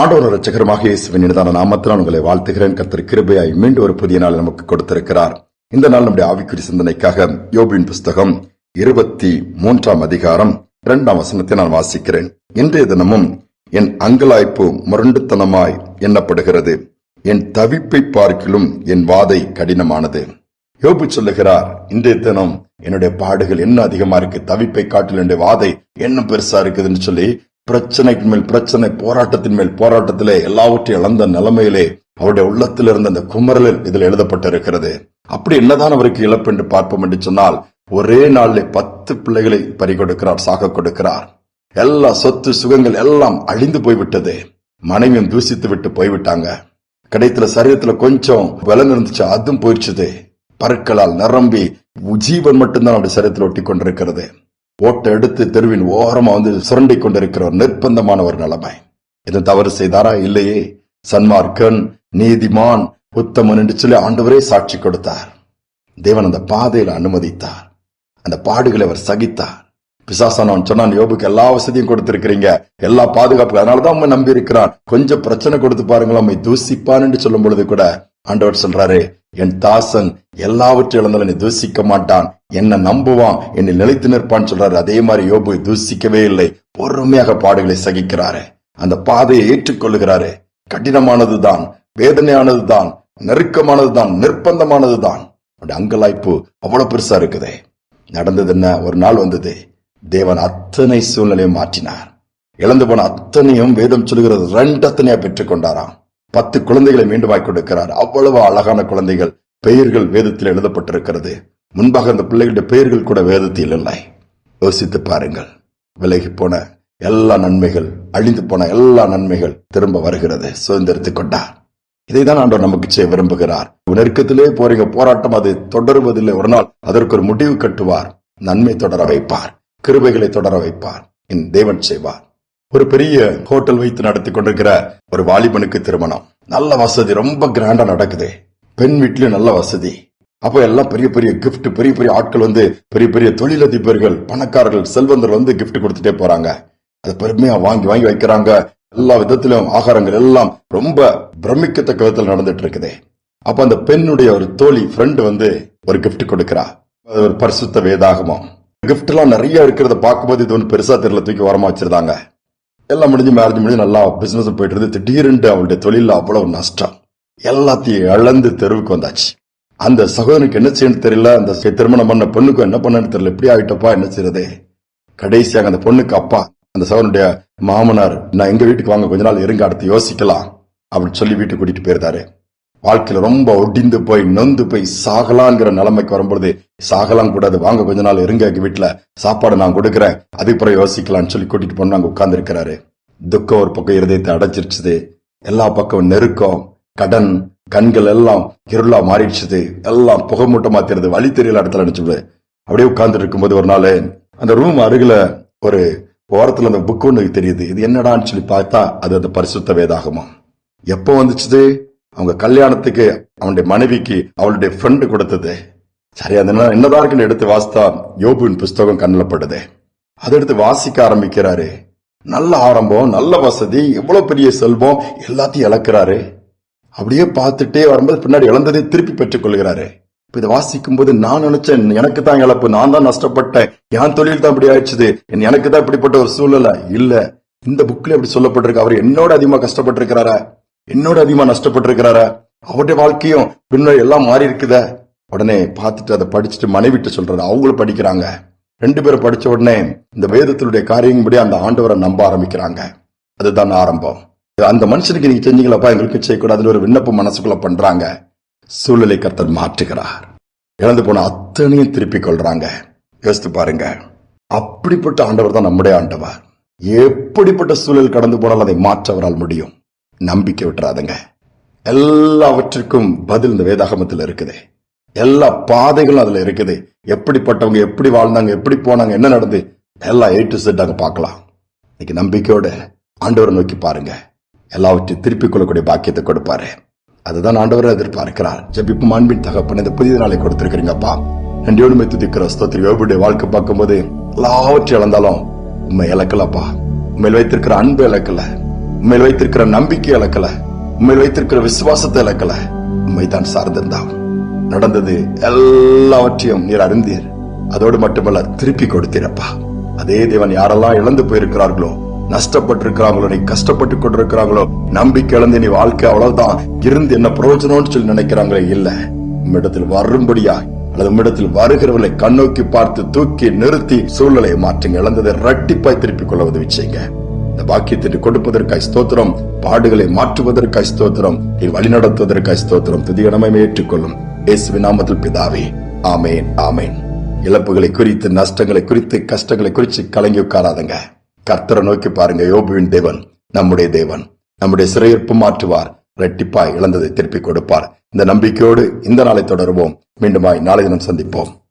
ஆண்டவர் இரட்சகருமாக இயேசுவின் இனிதான நாமத்தினால் உங்களை வாழ்த்துகிறேன். கர்த்தர் கிருபையாய் மீண்டும் ஒரு புதிய நாள் நமக்கு கொடுத்திருக்கிறார். இந்த நாள் நம்முடைய ஆவிக்குரிய சிந்தனைக்காக யோபின் புஸ்தகம் 23 அதிகாரம் 2 வசனத்தை நான் வாசிக்கிறேன். இன்றைய தினமும் என் அங்கலாய்ப்பு முரண்டுத்தனமாய் எண்ணப்படுகிறது, என் தவிப்பை பார்க்கிலும் என் வாதை கடினமானது. யோபு சொல்லுகிறார், இன்றைய தினம் என்னுடைய பாடுகள் என்ன அதிகமா இருக்கு, தவிப்பை காட்டில் என்னுடைய வாதை என்ன பெருசா இருக்குதுன்னு சொல்லி பிரச்சனைக்கு மேல் பிரச்சனை, போராட்டத்தின் மேல் போராட்டத்திலே எல்லாவற்றையும் இழந்த நிலைமையிலே அவருடைய உள்ளத்தில் இருந்த அந்த குமரலில் இதில் எழுதப்பட்டிருக்கிறது. அப்படி என்னதான் அவருக்கு இழப்பு என்று பார்ப்போம் என்று சொன்னால், ஒரே நாளிலே 10 பிள்ளைகளை பறிகொடுக்கிறார், சாக கொடுக்கிறார். எல்லா சொத்து சுகங்கள் எல்லாம் அழிந்து போய்விட்டது. மனைவியும் தூசித்து விட்டு போய்விட்டாங்க. கிடைத்துல சரீரத்துல கொஞ்சம் பலன் இருந்துச்சு, அதுவும் போயிடுச்சுது. பருக்களால் நிரம்பி ஜீவன் மட்டும்தான் அவருடைய சரீரத்தில் ஒட்டி கொண்டிருக்கிறது. ஓட்டை எடுத்து தெருவின் ஓரமா சுரண்டி கொண்டிருக்கிற ஒரு நிர்பந்தமான ஒரு நிலைமை. இது தவறு செய்தாரா? இல்லையே. சன்மார்க்கன், நீதிமான், உத்தமன் என்று சொல்லி ஆண்டவரே சாட்சி கொடுத்தார். தேவன் அந்த பாதையில அனுமதித்தார். அந்த பாடுகளை அவர் சகித்தார். பிசாசானவன் சொன்னான், யோபுக்கு எல்லா வசதியும் கொடுத்திருக்கிறீங்க, எல்லா பாதுகாப்பு, அதனாலதான் உண்மை நம்பி இருக்கிறான், கொஞ்சம் பிரச்சனை கொடுத்து பாருங்களா உண்மை தூசிப்பான் என்று சொல்லும் பொழுது கூட ஆண்டவர் சொல்றாரு, என் தாசன் எல்லாவற்றையும் இழந்தாலும் என்னை தூசிக்க மாட்டான், என்ன நம்புவான், என்னை நிலைத்து நிற்பான்னு சொல்றாரு. அதே மாதிரி யோபு தூசிக்கவே இல்லை, பொறுமையாக பாடுகளை சகிக்கிறாரு. அந்த பாதையை ஏற்றுக்கொள்ளுகிறாரு. கடினமானதுதான், வேதனையானதுதான், நெருக்கமானதுதான், நிர்பந்தமானதுதான். அங்கலாய்ப்பு அவ்வளவு பெருசா இருக்குது. நடந்தது என்ன? ஒரு நாள் வந்தது, தேவன் அத்தனை சூழ்நிலையும் மாற்றினார். இழந்து போன அத்தனையும் வேதம் சொல்லுகிறது 2 அத்தனையா பெற்றுக் கொண்டாராம். 10 குழந்தைகளை மீண்டுமாய் கொடுக்கிறார். அவ்வளவு அழகான குழந்தைகள், பெயர்கள் வேதத்தில் எழுதப்பட்டிருக்கிறது. முன்பாக அந்த பிள்ளைகளுடைய பெயர்கள் கூட வேதத்தில் இல்லை. யோசித்து பாருங்கள். விலகி போன எல்லா நன்மைகள், அழிந்து போன எல்லா நன்மைகள் திரும்ப வருகிறது. சுதந்திரத்துக் கொண்டார். இதைதான் ஆண்டவர் நமக்கு செய்ய விரும்புகிறார். நெருக்கத்திலே போறீங்க, போராட்டம் அது தொடருவதில்லை. ஒரு நாள் அதற்கு ஒரு முடிவு கட்டுவார். நன்மை தொடர வைப்பார், கிருபைகளை தொடர வைப்பார். என் தேவன் செய்வார். ஒரு பெரிய ஹோட்டல் வைத்து நடத்தி கொண்டிருக்கிற ஒரு வாலிபனுக்கு திருமணம். நல்ல வசதி, ரொம்ப கிராண்டா நடக்குது. பெண் வீட்லயும் நல்ல வசதி. அப்ப எல்லாம் பெரிய பெரிய கிஃப்ட், பெரிய பெரிய ஆட்கள் பெரிய பெரிய தொழிலதிபர்கள், பணக்காரர்கள், செல்வந்தர்கள் கிஃப்ட் கொடுத்துட்டே போறாங்க. அதை பெருமையா வாங்கி வாங்கி வைக்கிறாங்க. எல்லா விதத்திலும் ஆகாரங்கள் எல்லாம் ரொம்ப பிரமிக்கத்தக்க விதத்தில் நடந்துட்டு இருக்குது. அப்ப அந்த பெண்ணுடைய ஒரு தோழி ஃப்ரெண்ட் ஒரு கிஃப்ட் கொடுக்கிறா. அது ஒரு பரிசுத்த வேதாகமம். கிஃப்ட் எல்லாம் நிறைய இருக்கிறத பார்க்கும்போது இது பெருசா தெரியல, தூக்கி ஓரமா வச்சிருந்தாங்க. எல்லாம் முடிஞ்சு மேரேஜ் முடிஞ்சு நல்லா பிசினஸ் போயிட்டு இருந்து, திடீரென்று அவளுடைய தொழில அவ்வளவு நஷ்டம். எல்லாத்தையும் இழந்து தெருவுக்கு வந்தாச்சு. அந்த சகோதரனுக்கு என்ன செய்யணும் தெரியல. அந்த திருமணம் பண்ண பொண்ணுக்கு என்ன பண்ணு தெரியல. எப்படி ஆயிட்டப்பா, என்ன செய்யறது? கடைசியாக அந்த பொண்ணுக்கு அப்பா, அந்த சகோதரனுடைய மாமனார், நான் எங்க வீட்டுக்கு வாங்க, கொஞ்ச நாள் இருங்க, அடுத்து யோசிக்கலாம் அப்படின்னு சொல்லி வீட்டுக்கு கூட்டிட்டு போயிருந்தாரு. வாழ்க்கையில ரொம்ப ஒடிந்து போய் நொந்து போய் சாகலாங்கிற நிலைமைக்கு வரும்பொழுது, சாகலாம் கூடாது, வாங்க கொஞ்ச நாள் இருங்க, எங்க வீட்டுல சாப்பாடு நான் கொடுக்கறேன், அதுக்கப்புறம் யோசிக்கலாம்னு சொல்லி கூட்டிட்டு போன அங்க உட்கார்ந்து இருக்கிறாரு. துக்கம் ஒரு பக்கம் இருதயத்தை அடைச்சிருச்சுது. எல்லா பக்கம் நெருக்கம், கடன், கண்கள் எல்லாம் இருளா மாறிடுச்சுது. எல்லாம் புகைமூட்டமா தெரியுது, வழி தெரியல இடத்துல அடிச்சுடு. அப்படியே உட்கார்ந்து இருக்கும்போது ஒரு நாள் அந்த ரூம் அருகில ஒரு ஓரத்துல அந்த புக் ஒண்ணு தெரியுது. இது என்னடான்னு சொல்லி பார்த்தா அது அந்த பரிசுத்த வேதாகமம். எப்போ வந்துச்சுது? அவங்க கல்யாணத்துக்கு அவனுடைய மனைவிக்கு அவளுடைய ஃப்ரெண்டு கொடுத்தது. சரி, அதனால என்னதான் இருக்குன்னு எடுத்து வாசித்தா யோபுவின் புஸ்தகம் கண்ணில் படுது. அதை எடுத்து வாசிக்க ஆரம்பிக்கிறாரு. நல்ல ஆரம்பம், நல்ல வசதி, எவ்வளவு பெரிய செல்வம், எல்லாத்தையும் இழக்கிறாரு. அப்படியே பார்த்துட்டே வரும்போது பின்னாடி இழந்ததை திருப்பி பெற்றுக் கொள்கிறாரு. இதை வாசிக்கும் போது நான் நினைச்சேன், எனக்கு தான் இழப்பு, நான் தான் நஷ்டப்பட்டேன், என் தொழில் தான் இப்படி ஆயிடுச்சு, எனக்கு தான் இப்படிப்பட்ட ஒரு சூழ்நிலை. இல்ல, இந்த புக்ல எப்படி சொல்லப்பட்டிருக்கு, அவர் என்னோட அதிகமா கஷ்டப்பட்டிருக்கிறாரா, என்னோட அதிகமா நஷ்டப்பட்டிருக்கிறாரா, அவருடைய வாழ்க்கையும் பின்னாடி எல்லாம் மாறி இருக்குத. உடனே பார்த்துட்டு அதை படிச்சுட்டு மனைவிட்டு சொல்றாரு. அவங்களும் படிக்கிறாங்க. 2 பேரும் படிச்ச உடனே இந்த வேதத்தினுடைய காரியப்படி அந்த ஆண்டவரை நம்ப ஆரம்பிக்கிறாங்க. அதுதான் ஆரம்பம். அந்த மனுஷனுக்கு நீங்க செஞ்சீங்களப்பா, எங்களுக்கு செய்யக்கூடாதுன்னு ஒரு விண்ணப்பம் மனசுக்குள்ள பண்றாங்க. சூழ்நிலை கர்த்தர் மாற்றுகிறார். இழந்து போன அத்தனையும் திருப்பிக் கொள்றாங்க. யோசித்து பாருங்க. அப்படிப்பட்ட ஆண்டவர் தான் நம்முடைய ஆண்டவர். எப்படிப்பட்ட சூழல் கடந்து போனாலும் அதை மாற்ற அவரால் முடியும். நம்பிக்கை விட்டுறாதுங்க. எல்லாவற்றுக்கும் பதில் இந்த வேதாகமத்தில் இருக்குது. எல்லா பாதைகளும் அதுல இருக்குது. எப்படிப்பட்டவங்க எப்படி வாழ்ந்தாங்க, எப்படி போனாங்க, என்ன நடந்து, எல்லாம் A to Z அங்க பார்க்கலாம். இன்னைக்கு நம்பிக்கையோட ஆண்டவரை நோக்கி பாருங்க. எல்லாவற்றையும் திருப்பிக் கொள்ளக்கூடிய பாக்கியத்தை கொடுப்பாரு. அதுதான் ஆண்டவர் எதிர்பார்க்கிறார். ஜெபிப்பும் அன்பின் தகப்பன், இந்த புதிய நாளை கொடுத்திருக்கிறீங்கப்பா, நன்றியோடு துதிக்கிற ஸ்தோத்திரம். யோபுடைய வாழ்க்கை பார்க்கும்போது எல்லாவற்றையும் இழந்தாலும் உண்மை இழக்கலப்பா, உண்மையில் வைத்திருக்கிற அன்பு இழக்கல. உண்மையில் வைத்திருக்கிற நம்பிக்கை இழக்கல, உண்மையில் வைத்திருக்கிற விசுவாசத்தை இழக்கல, உண்மை தான் சார்ந்திருந்தாகும். நடந்தது எல்லாவற்றையும் நீர் அறிந்தீர். அதோடு மட்டுமல்ல, திருப்பி கொடுத்தீரப்பா. அதே தேவன் யாரெல்லாம் இழந்து போயிருக்கிறார்களோ, நஷ்டப்பட்டிருக்கிறாங்களோ, நீ கஷ்டப்பட்டு கொண்டிருக்கிறாங்களோ, நம்பிக்கை இழந்து நீ வாழ்க்கை அவ்வளவுதான் இருந்து என்ன பிரயோஜனம்னு சொல்லி நினைக்கிறாங்களே, இல்ல, உம்மிடத்தில் வரும்படியா அல்லது உம்மிடத்தில் வருகிறவர்களை கண்ணோக்கி பார்த்து தூக்கி நிறுத்தி சூழ்நிலையை மாற்றுங்க. இழந்ததை இரட்டிப்பாய் திருப்பிக் கொள்ள உதவி செய்யுங்க. இந்த பாக்கியத்தை கொடுப்பதற்காய் ஸ்தோத்திரம். பாடுகளை மாற்றுவதற்காய் ஸ்தோத்திரம். நீ வழிநடத்துவதற்காய் ஸ்தோத்திரம். துதிகனமே ஏற்றுக்கொள்ளும் இயேசுவின் நாமத்தில் பிதாவே, ஆமேன், ஆமேன். இழப்புகளை குறித்து, நஷ்டங்களை குறித்து, கஷ்டங்களை குறித்து கலங்கி உட்காராதங்க. கர்த்தரை நோக்கி பாருங்க. யோபுவின் தேவன் நம்முடைய தேவன். நம்முடைய சிறையிருப்பு மாற்றுவார். இரட்டிப்பாய் இழந்ததை திருப்பி கொடுப்பார். இந்த நம்பிக்கையோடு இந்த நாளை தொடருவோம். மீண்டுமாய் நாளை தினம் சந்திப்போம்.